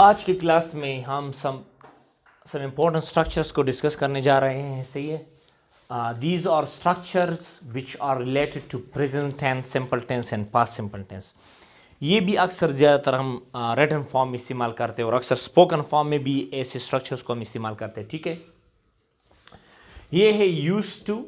आज की क्लास में हम सम इम्पोर्टेंट स्ट्रक्चर्स को डिस्कस करने जा रहे हैं। सही है। These are structures which are related to present tense, simple tense and past simple tense. ये भी अक्सर ज़्यादातर हम रिटन फॉर्म में इस्तेमाल करते हैं और अक्सर स्पोकन फॉर्म में भी ऐसे स्ट्रक्चर्स को हम इस्तेमाल करते हैं। ठीक है। ये है used to,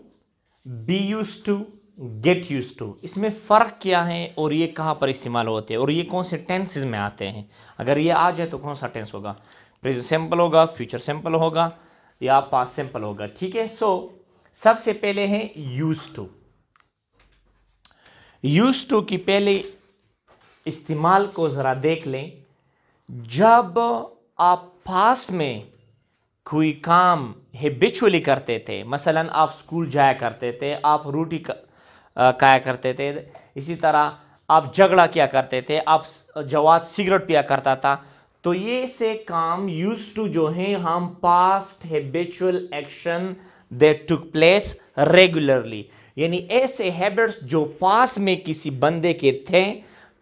B used to, get used to. इसमें फ़र्क क्या है और ये कहाँ पर इस्तेमाल होते हैं और ये कौन से टेंसेस में आते हैं। अगर ये आ जाए तो कौन सा टेंस होगा, प्रेजेंट सिंपल होगा, फ्यूचर सिंपल होगा या पास्ट सिंपल होगा। ठीक है। सो सबसे पहले है यूज्ड टू। यूज्ड टू की पहले इस्तेमाल को ज़रा देख लें। जब आप पास्ट में कोई काम हैबिचुअली करते थे, मसलन आप स्कूल जाया करते थे, आप रोटी खाया करते थे, इसी तरह आप झगड़ा किया करते थे, आप जवाब सिगरेट पिया करता था, तो ये से काम यूज्ड टू जो है हम past habitual action that took place regularly, यानी ऐसे हैबिट्स जो पास्ट में किसी बंदे के थे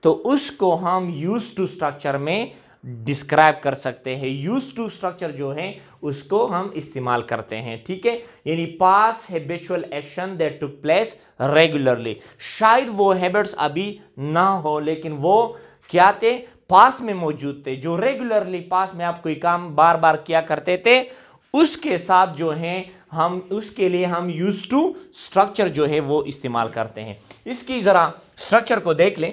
तो उसको हम यूज्ड टू स्ट्रक्चर में डिस्क्राइब कर सकते हैं। यूज्ड टू स्ट्रक्चर जो है उसको हम इस्तेमाल करते हैं। ठीक है। यानी past habitual action that took place regularly. शायद वो हैबिट्स अभी ना हो लेकिन वो क्या थे, पास्ट में मौजूद थे, जो रेगुलरली पास्ट में आप कोई काम बार बार किया करते थे, उसके साथ जो है हम उसके लिए हम यूज्ड टू स्ट्रक्चर जो है वो इस्तेमाल करते हैं। इसकी जरा स्ट्रक्चर को देख लें।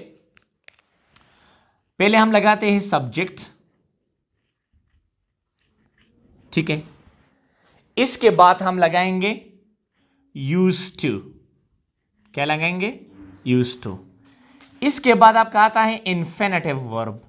पहले हम लगाते हैं सब्जेक्ट। ठीक है। इसके बाद हम लगाएंगे यूज्ड टू। क्या लगाएंगे? Used to. इसके बाद आपका आता है इन्फिनेटिव वर्ब।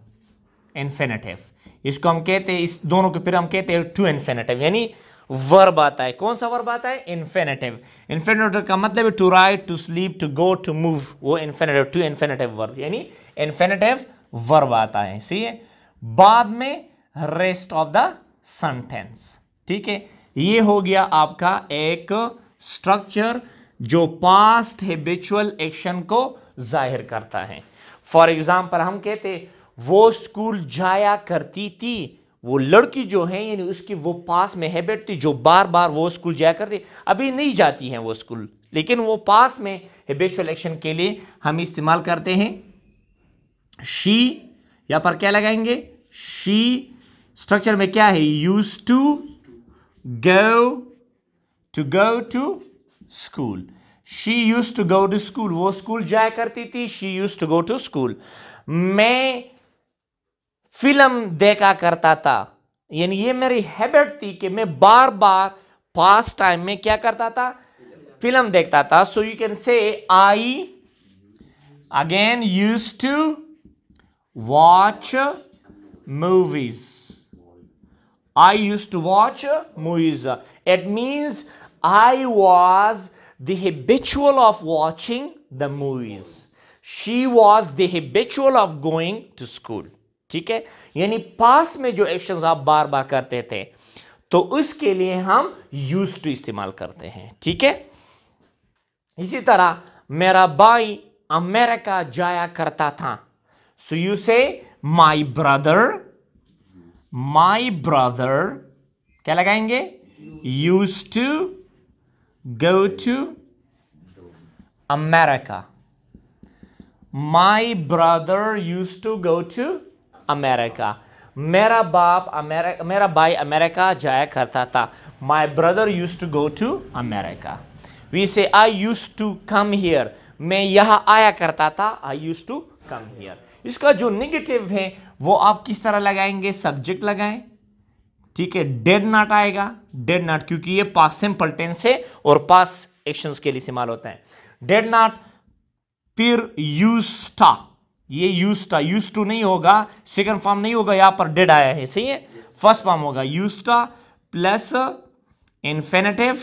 इन्फिनेटिव इसको हम कहते हैं, इस दोनों के फिर हम कहते हैं टू इन्फिनेटिव, यानी वर्ब आता है। कौन सा वर्ब आता है? इन्फिनेटिव। इन्फिनेटिव का मतलब है to write, to sleep, to go, to move, वो इन्फिनेटिव, टू इन्फिनेटिव वर्ब यानी इन्फिनेटिव वर्ब आता है। सही है। बाद में रेस्ट ऑफ द सेंटेंस। ठीक है। ये हो गया आपका एक स्ट्रक्चर जो पास्ट हैबिचुअल एक्शन को जाहिर करता है। फॉर एग्जांपल हम कहते वो स्कूल जाया करती थी, वो लड़की जो है यानी उसकी वो पास में हैबिट थी जो बार बार वो स्कूल जाया करती, अभी नहीं जाती है वो स्कूल, लेकिन वो पास में हैबिचुअल एक्शन के लिए हम इस्तेमाल करते हैं शी। यहां पर क्या लगाएंगे? शी स्ट्रक्चर में क्या है? Used to go to school. She used to go to school, वो स्कूल जाया करती थी, she used to go to school. मैं फिल्म देखा करता था, यानी ये मेरी हैबिट थी कि मैं बार बार पास्ट टाइम में क्या करता था? फिल्म देखता था। So you can say I again used to watch movies. I used to watch movies. It means I was the habitual of watching the movies. She was the habitual of going to school. ठीक है। यानी पास में जो actions आप बार बार करते थे तो उसके लिए हम used to इस्तेमाल करते हैं। ठीक है। इसी तरह मेरा भाई अमेरिका जाया करता था। So you say my brother क्या लगाएंगे? used to go to America. My brother used to go to America. मेरा भाई अमेरिका जाया करता था। My brother used to go to America. We say I used to come here. मैं यहां आया करता था। I used to come here. इसका जो नेगेटिव है वो आप किस तरह लगाएंगे? सब्जेक्ट लगाएं। ठीक है। डेड नॉट आएगा। डेड नॉट क्योंकि ये पास्ट सिंपल टेंस है और पास्ट एक्शंस के लिए इस्तेमाल होता है। Did not. फिर यूज्ड था, ये यूज्ड था, यूज्ड टू नहीं होगा, सेकंड फॉर्म नहीं होगा, यहां पर डेड आया है। सही है। फर्स्ट फॉर्म होगा यूज्ड था प्लस इन्फिनेटिव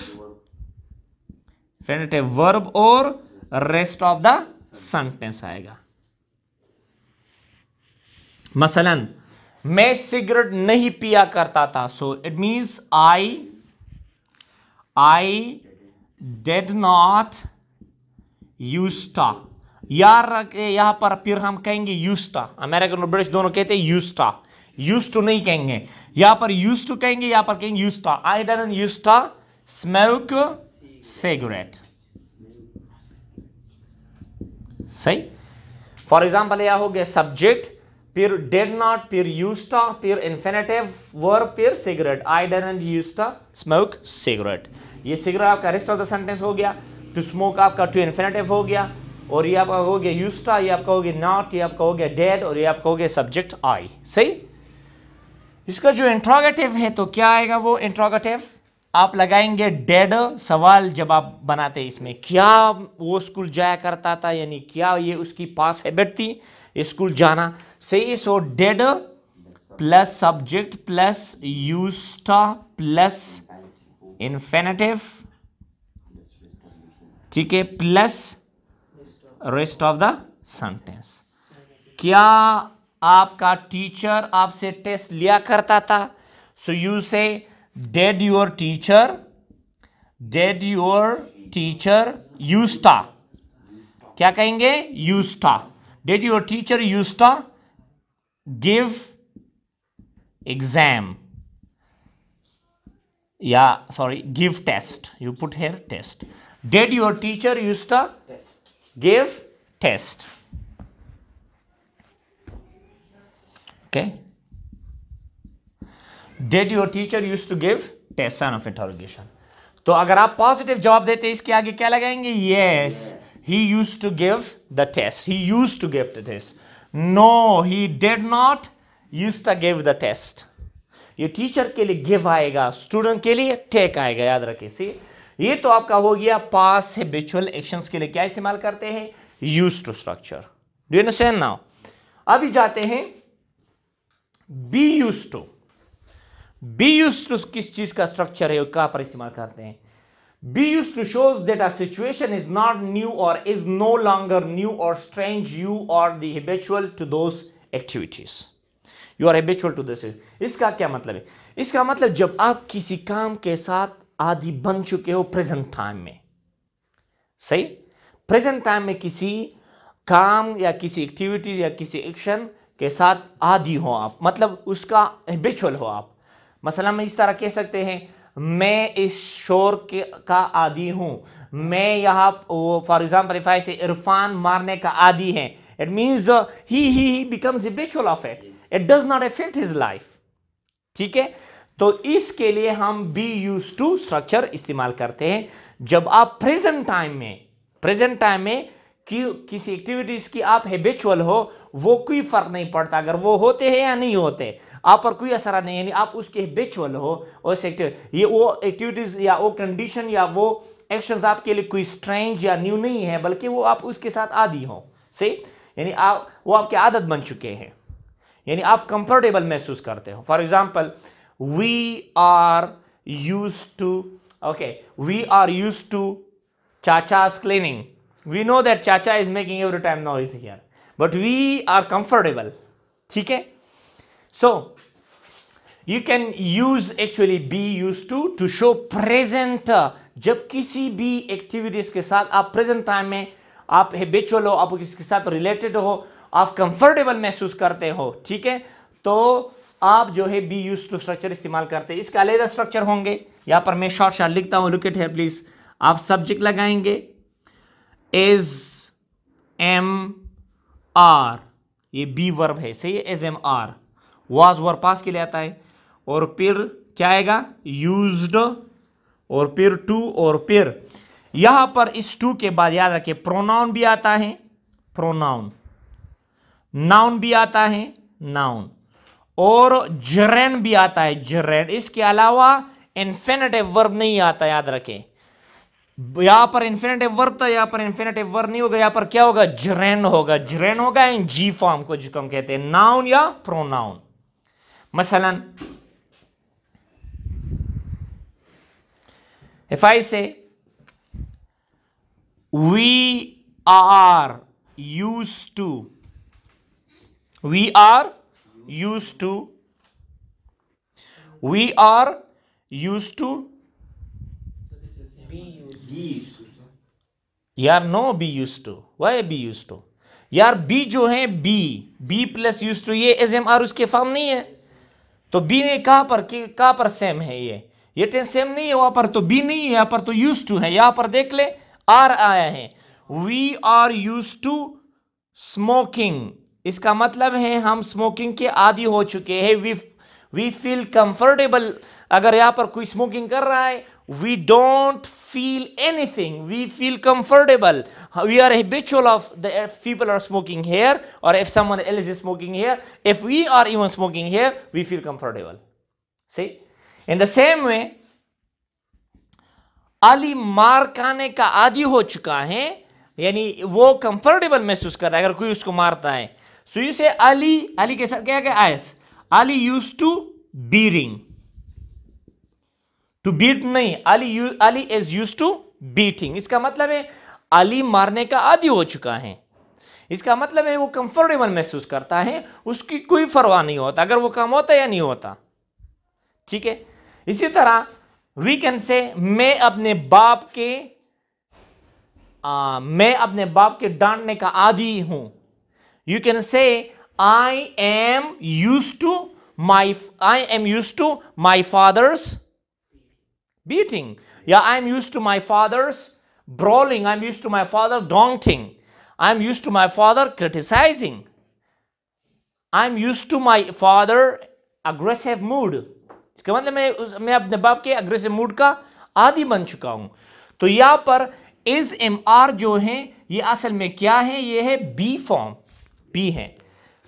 वर्ब और रेस्ट ऑफ द सेंटेंस आएगा। मसलन मैं सिगरेट नहीं पिया करता था। So it means I did not used to. यार यहां पर फिर हम कहेंगे यूज्ड टू। अमेरिकन और ब्रिटिश दोनों कहते हैं यूज्ड टू। यूज टू नहीं कहेंगे, यहां पर यूज टू कहेंगे, यहां पर कहेंगे use to. I didn't use to smoke cigarette. सही। फॉर एग्जाम्पल यह हो गया सब्जेक्ट, फिर डिड नॉट, फिर यूज टू, फिर इन्फिनेटिव वर्ब, फिर cigarette. I didn't use to smoke cigarette. ये सिगरेट आपका रेस्ट ऑफ द सेंटेंस हो गया। टू स्मोक आपका टू इन्फिनेटिव हो गया, और ये आपका हो गया यूज टू, ये आपका हो गया नॉट, ये आपका हो गया डेड, और ये आपका हो गया सब्जेक्ट आई। सही। इसका जो इंट्रोगेटिव है तो क्या आएगा, वो इंट्रोगेटिव आप लगाएंगे डेड। सवाल जब आप बनाते हैं इसमें, क्या वो स्कूल जाया करता था, यानी क्या ये उसकी पास हैबिट थी स्कूल जाना। सही। So did plus subject plus use to plus infinitive, ठीक है, plus rest of the sentence. क्या आपका टीचर आपसे टेस्ट लिया करता था? So you say did your teacher used to, क्या कहेंगे, used to. Did your teacher used to give exam, या sorry give test, you put here test. Did your teacher used to give test. Okay. Did your teacher used to give test? Sign of interrogation. तो अगर आप positive जवाब देते हैं इसके आगे क्या लगाएंगे? Yes, he used to give the test. He used to give the test. No, he did not used to give the test. ये टीचर के लिए गिव आएगा, स्टूडेंट के लिए टेक आएगा, याद रखें। सी, ये तो आपका हो गया पास हैबिचुअल एक्शंस के लिए क्या इस्तेमाल करते हैं, use to structure. Do you understand now? अभी जाते हैं B use to. B use to किस चीज का स्ट्रक्चर है, कहां पर इस्तेमाल करते हैं? B use to shows that a situation is not new और इज नो लॉन्गर न्यू और strange, you are the habitual to those activities, you are habitual to this. इसका क्या मतलब है? इसका मतलब जब आप किसी काम के साथ आदि बन चुके हो प्रेजेंट टाइम में। सही। प्रेजेंट टाइम में किसी काम या किसी एक्टिविटी या किसी एक्शन के साथ आदि हो आप, मतलब उसका हैबिचुअल हो आप। मसलन हम इस तरह कह सकते हैं, मैं इस शोर का आदि हूं। मैं यहां फॉर एग्जाम्पल इफ आई से इरफान मारने का आदि है, it means he becomes habitual of it, it does not affect his life. ठीक है। तो इसके लिए हम बी यूज टू स्ट्रक्चर इस्तेमाल करते हैं जब आप प्रेजेंट टाइम में किसी एक्टिविटीज की आप हैबिचुअल हो, वो कोई फर्क नहीं पड़ता अगर वो होते हैं या नहीं होते, आप पर कोई असर नहीं, यानी आप उसके हैबिचुअल हो। और ये वो एक्टिविटीज या वो कंडीशन या वो एक्शंस आपके लिए कोई स्ट्रेंज या न्यू नहीं है, बल्कि वो आप उसके साथ आदी हो। सही। यानी आप वो आपकी आदत बन चुके हैं, यानी आप कंफर्टेबल महसूस करते हो। For example, we are used to Chacha's cleaning. We know that Chacha is making every time noise here, but we are comfortable. ठीक है? So you can use actually be used to show present। जब किसी भी activities के साथ आप present time में आप हैबिचुअल हो, आप किसी के साथ रिलेटेड हो, आप कंफर्टेबल महसूस करते हो, ठीक है, तो आप जो है बी यूज टू स्ट्रक्चर इस्तेमाल करते हैं। इसका अलग स्ट्रक्चर होंगे, यहां पर मैं शॉर्ट लिखता हूं, लुक इट हियर प्लीज। आप सब्जेक्ट लगाएंगे एज एम आर, ये बी वर्ब है, सही है, as am are. Was verb past के लिए आता है, और फिर क्या आएगा, यूज्ड, और फिर टू, और फिर यहां पर इस टू के बाद याद रखिए प्रोनाउन भी आता है, प्रोनाउन, नाउन भी आता है, नाउन, और जरेन भी आता है, जरेन। इसके अलावा इन्फिनेटिव वर्ब नहीं आता, याद रखें। यहां पर इन्फिनेटिव वर्ब था, यहां पर इन्फिनेटिव वर्ब नहीं होगा, यहां पर क्या होगा, जरेन होगा। जरेन होगा इन जी फॉर्म को, जिसको हम कहते हैं नाउन या प्रोनाउन। मसलन if I say we are used to, we are used to यार, no B use to, why B use to यार, बी जो है बी प्लस यूज टू, ये एज एम आर उसके फॉर्म नहीं है, तो बी ने कहां पर सेम है, ये टेंस सेम नहीं है, वहां पर तो बी नहीं है, यहां पर तो यूज टू है। यहां पर देख ले आर आया है, we are use to smoking, इसका मतलब है हम स्मोकिंग के आदी हो चुके हैं। वी फील कंफर्टेबल, अगर यहां पर कोई स्मोकिंग कर रहा है, we don't feel anything, we feel comfortable, we are habitual of the people are smoking here, और if someone else is smoking here, if we are even smoking here, we feel comfortable. See in the same way Ali मार खाने का आदी हो चुका है, यानी वो कंफर्टेबल महसूस कर रहा है अगर कोई उसको मारता है। सो यू से अली के साथ क्या क्या आयस, Ali use to beating, to beat नहीं, Ali is use to beating, इसका मतलब है अली मारने का आदी हो चुका है, इसका मतलब है वो कंफर्टेबल महसूस करता है, उसकी कोई परवाह नहीं होता अगर वो काम होता या नहीं होता। ठीक है, इसी तरह वी कैन से मैं अपने बाप के डांटने का आदी हूं। You can say I am use to my father's beating, yeah, I'm used to my father's brawling, I'm used to my father daunting, I'm used to my father criticizing, I'm used to my father aggressive mood, इसका मतलब मैं अपने बाप के aggressive mood का आदी बन चुका हूं। तो यहां पर is mr जो है ये असल में क्या है, ये है बी फॉर्म, बी है।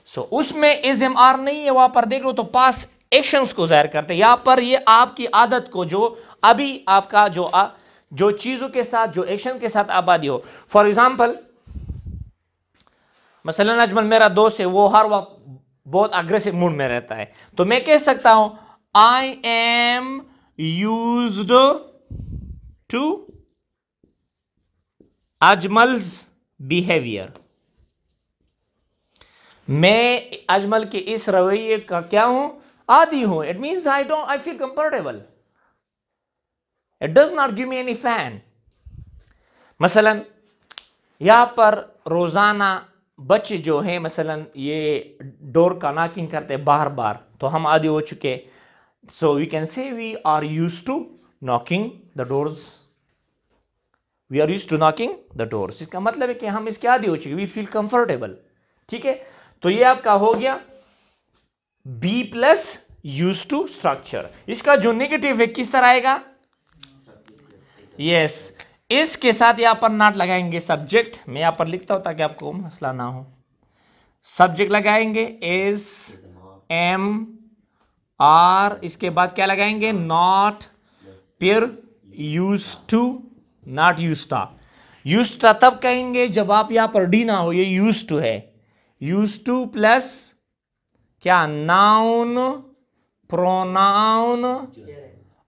सो उसमें is mr नहीं है, वहां पर देख लो तो पास एक्शंस को जाहिर करते हैं। यहां पर ये आपकी आदत को, जो अभी आपका जो चीजों के साथ, जो एक्शन के साथ आबादी हो। फॉर एग्जाम्पल मसलन अजमल मेरा दोस्त है, वो हर वक्त बहुत अग्रेसिव मूड में रहता है, तो मैं कह सकता हूं I am used to Ajmal's behaviour, मैं अजमल के इस रवैये का क्या हूं, आदी हूं। It means I feel comfortable, it does not give me any fan. मसलन यहां पर रोजाना बच्चे जो हैं मसलन ये डोर का नॉकिंग करते हैं बार बार, तो हम आदी हो चुके। So we can say we are used to knocking the doors, we are used to knocking the doors, इसका मतलब है कि हम इसके आदी हो चुके, वी फील कंफर्टेबल। ठीक है, तो ये आपका हो गया B plus use to structure. इसका जो नेगेटिव है किस तरह आएगा, यस, इसके साथ यहां पर नॉट लगाएंगे सब्जेक्ट, मैं यहां पर लिखता हूं ताकि आपको मसला ना हो। सब्जेक्ट लगाएंगे इज एम आर, इसके बाद क्या लगाएंगे नॉट, फिर use to, not used. Used तब कहेंगे जब आप यहां पर डी ना हो, ये यूज टू है, यूज टू प्लस क्या, नाउन, प्रोनाउन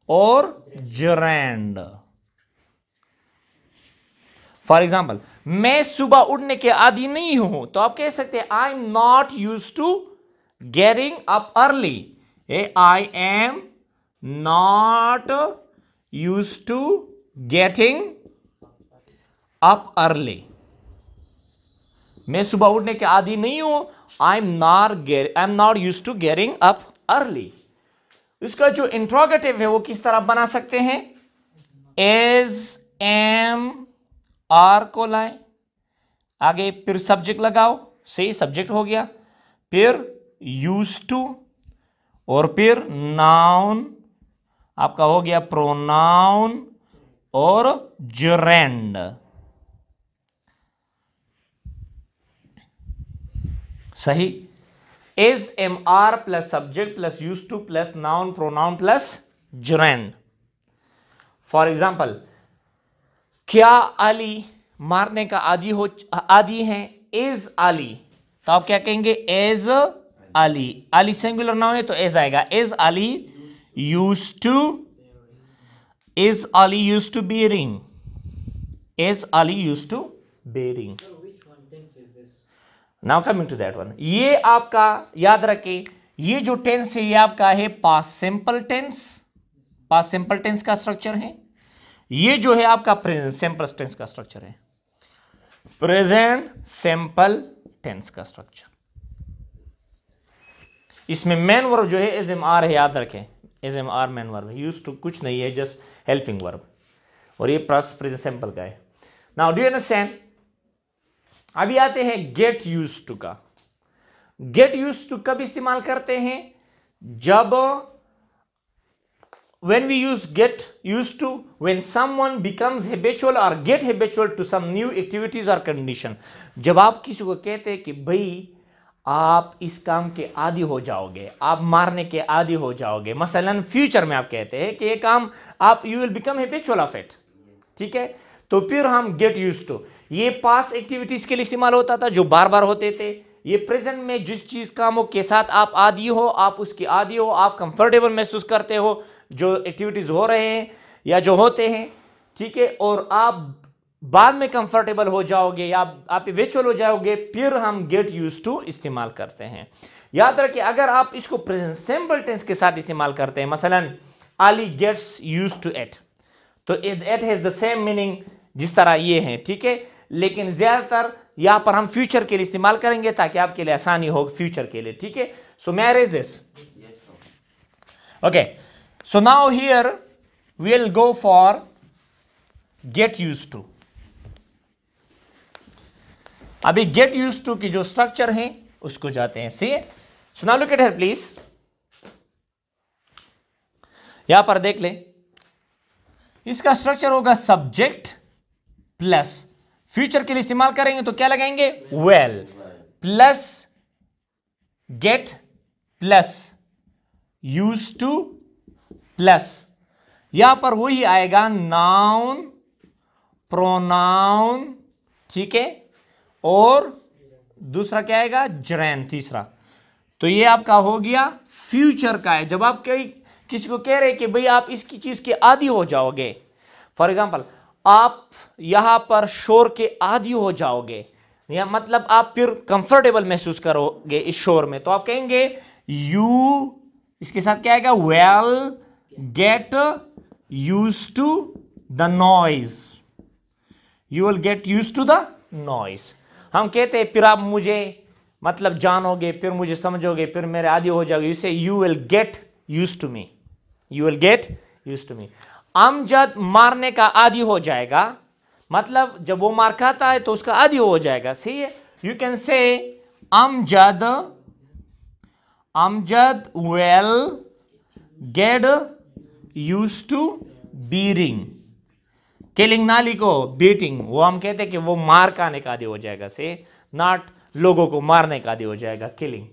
और जेरेंड। फॉर एग्जाम्पल मैं सुबह उठने के आदी नहीं हूं, तो आप कह सकते हैं I am not use to getting up early, I am not use to getting up early, मैं सुबह उठने के आदी नहीं हूं, I am not use to getting up early. इसका जो इंट्रोगेटिव है वो किस तरह बना सकते हैं, एज एम आर को लाए आगे, फिर सब्जेक्ट लगाओ, सही सब्जेक्ट हो गया, फिर यूज टू और फिर नाउन आपका हो गया प्रोनाउन और जेरेंड। सही, is am are plus subject plus use to plus noun pronoun plus gerund. For example क्या अली मारने का आदी है, इज अली, तो आप क्या कहेंगे is Ali, Ali singular noun है तो एज आएगा, is Ali use to, is Ali use to beating, is Ali use to beating. Now coming to that one, ये आपका याद रखें, ये जो टेंस है ये आपका है past simple tense, past simple tense का स्ट्रक्चर है। ये जो है आपका प्रेजेंट सिंपल टेंस का स्ट्रक्चर है, प्रेजेंट सिंपल टेंस का स्ट्रक्चर। इसमें मेन वर्ब जो है एज एम आर है, याद रखें, is am are main verb है, यूज टू कुछ नहीं है, जस्ट हेल्पिंग वर्ब, और ये प्रेजेंट सिंपल का है। Now do you understand? अभी आते हैं गेट यूज टू का। गेट यूज टू कब इस्तेमाल करते हैं? जब when we use get used to, when someone becomes habitual or get habitual to some new activities or condition। जब आप किसी को कहते हैं कि भाई आप इस काम के आदी हो जाओगे, आप मारने के आदी हो जाओगे, मसलन फ्यूचर में आप कहते हैं कि ये काम आप you will become habitual of it, ठीक है, तो फिर हम गेट यूज टू, ये पास एक्टिविटीज के लिए इस्तेमाल होता था जो बार बार होते थे। ये प्रेजेंट में जिस चीज कामों के साथ आप आदी हो, आप उसकी आदी हो, आप कंफर्टेबल महसूस करते हो जो एक्टिविटीज हो रहे हैं या जो होते हैं, ठीक है, और आप बाद में कंफर्टेबल हो जाओगे या आप विचुअल हो जाओगे, फिर हम गेट यूज टू इस्तेमाल करते हैं। याद रखिए, अगर आप इसको प्रेजेंट सिंपल टेंस के साथ इस्तेमाल करते हैं, मसलन Ali gets use to it, तो it has the same meaning जिस तरह ये है, ठीक है, लेकिन ज्यादातर यहां पर हम फ्यूचर के लिए इस्तेमाल करेंगे ताकि आपके लिए आसानी हो फ्यूचर के लिए, ठीक है। So may I raise this? Okay, so now here we'll go for get used to। अभी get used to की जो स्ट्रक्चर है उसको जाते हैं। सी, so now look at here please, यहां पर देख ले, इसका स्ट्रक्चर होगा सब्जेक्ट प्लस, फ्यूचर के लिए इस्तेमाल करेंगे तो क्या लगाएंगे? Well plus gate plus use to plus, यहां पर वही आएगा नाउन प्रोनाउन, ठीक है, और दूसरा क्या आएगा? जरैन, तीसरा। तो ये आपका हो गया फ्यूचर का है। जब आप किसी को कह रहे हैं कि भाई आप इसकी चीज के आदी हो जाओगे, फॉर एग्जाम्पल आप यहां पर शोर के आदी हो जाओगे, या मतलब आप फिर कंफर्टेबल महसूस करोगे इस शोर में, तो आप कहेंगे यू, इसके साथ क्या आएगा? We'll get use to the noise, you will get use to the noise. हम कहते हैं फिर आप मुझे मतलब जानोगे, फिर मुझे समझोगे, फिर मेरे आदी हो जाओगे, इसे you will get use to me, you will get use to me. Amjad मारने का आदी हो जाएगा, मतलब जब वो मार खाता है तो उसका आदी हो जाएगा, सही है। You can say Amjad will get use to beating, killing ना लिखो, बीटिंग, वो हम कहते हैं कि वो मार खाने का आदी हो जाएगा, से नॉट लोगों को मारने का आदी हो जाएगा, killing.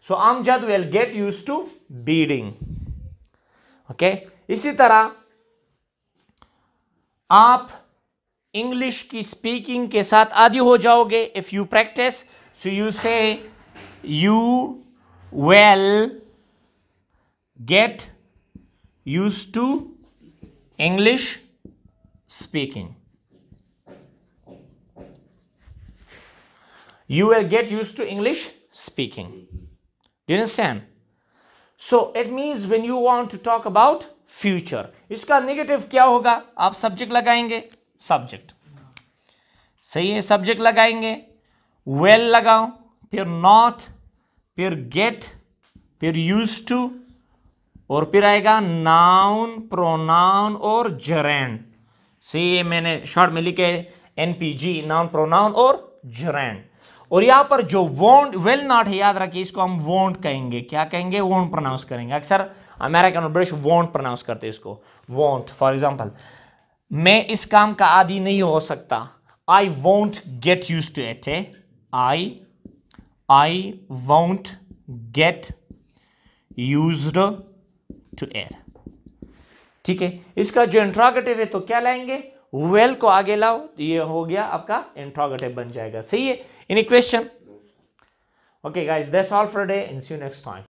So Amjad will get use to beating, okay. इसी तरह आप इंग्लिश की स्पीकिंग के साथ आदी हो जाओगे if you practise, so you say you will get use to English speaking, you will get used to English speaking, do you understand? So it means when you want to talk about future, इसका negative क्या होगा? आप subject लगाएंगे, subject, सही है, subject लगाएंगे, well लगाओ, फिर not, फिर get, फिर used to, और फिर आएगा नाउन प्रोनाउन और जरैंड। सी, ये मैंने शॉर्ट में लिखे एनपीजी, नाउन प्रोनाउन और जरैंड। और यहां पर जो वोंट वेल नॉट है, याद रखिए इसको हम वोंट कहेंगे, क्या कहेंगे? वोंट प्रोनाउंस करेंगे। अक्सर अमेरिकन और ब्रिटिश वोंट प्रोनाउंस करते हैं इसको, वोंट। फॉर एग्जांपल, मैं इस काम का आदी नहीं हो सकता, I won't get used to it है, I won't get used to it, ठीक है। इसका जो इंट्रोगेटिव है तो क्या लाएंगे? वेल को आगे लाओ, ये हो गया आपका इंट्रोगेटिव बन जाएगा, सही है। Any question? Okay guys, that's all for today, and see you next time.